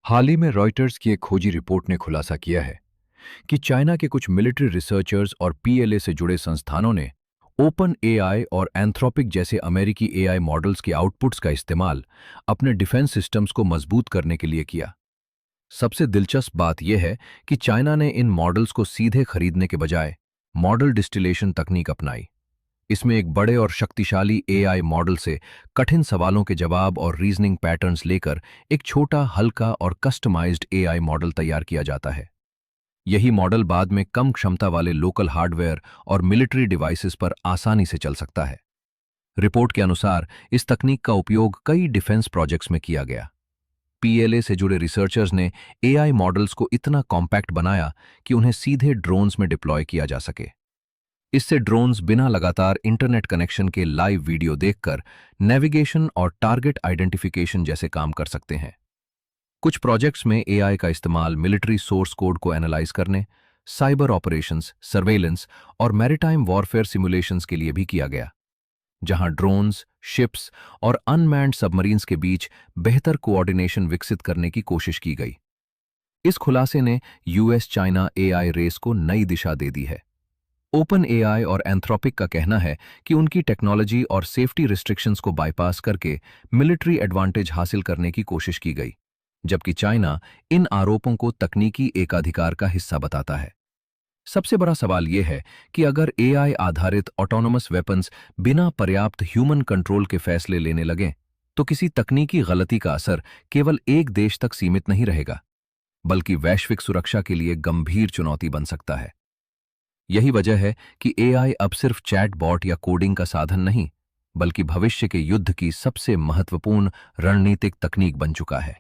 हाल ही में रॉयटर्स की एक खोजी रिपोर्ट ने खुलासा किया है कि चाइना के कुछ मिलिट्री रिसर्चर्स और पीएलए से जुड़े संस्थानों ने ओपन एआई और एंथ्रोपिक जैसे अमेरिकी एआई मॉडल्स के आउटपुट्स का इस्तेमाल अपने डिफेंस सिस्टम्स को मजबूत करने के लिए किया। सबसे दिलचस्प बात यह है कि चाइना ने इन मॉडल्स को सीधे खरीदने के बजाय मॉडल डिस्टिलेशन तकनीक अपनाई। इसमें एक बड़े और शक्तिशाली एआई मॉडल से कठिन सवालों के जवाब और रीजनिंग पैटर्न्स लेकर एक छोटा, हल्का और कस्टमाइज्ड एआई मॉडल तैयार किया जाता है। यही मॉडल बाद में कम क्षमता वाले लोकल हार्डवेयर और मिलिट्री डिवाइसेस पर आसानी से चल सकता है। रिपोर्ट के अनुसार इस तकनीक का उपयोग कई डिफेंस प्रोजेक्ट्स में किया गया। पीएलए से जुड़े रिसर्चर्स ने एआई मॉडल्स को इतना कॉम्पैक्ट बनाया कि उन्हें सीधे ड्रोन्स में डिप्लॉय किया जा सके। इससे ड्रोन्स बिना लगातार इंटरनेट कनेक्शन के लाइव वीडियो देखकर नेविगेशन और टारगेट आइडेंटिफिकेशन जैसे काम कर सकते हैं। कुछ प्रोजेक्ट्स में एआई का इस्तेमाल मिलिट्री सोर्स कोड को एनालाइज करने, साइबर ऑपरेशंस, सर्वेलेंस और मैरीटाइम वॉरफेयर सिमुलेशंस के लिए भी किया गया, जहां ड्रोन्स, शिप्स और अनमैन्ड सबमरीन्स के बीच बेहतर कोऑर्डिनेशन विकसित करने की कोशिश की गई। इस खुलासे ने यूएस चाइना एआई रेस को नई दिशा दे दी है। ओपन एआई और एंथ्रोपिक का कहना है कि उनकी टेक्नोलॉजी और सेफ्टी रिस्ट्रिक्शंस को बाईपास करके मिलिट्री एडवांटेज हासिल करने की कोशिश की गई, जबकि चाइना इन आरोपों को तकनीकी एकाधिकार का हिस्सा बताता है। सबसे बड़ा सवाल यह है कि अगर एआई आधारित ऑटोनोमस वेपन्स बिना पर्याप्त ह्यूमन कंट्रोल के फैसले लेने लगें, तो किसी तकनीकी गलती का असर केवल एक देश तक सीमित नहीं रहेगा, बल्कि वैश्विक सुरक्षा के लिए गंभीर चुनौती बन सकता है। यही वजह है कि एआई अब सिर्फ चैट बॉट या कोडिंग का साधन नहीं, बल्कि भविष्य के युद्ध की सबसे महत्वपूर्ण रणनीतिक तकनीक बन चुका है।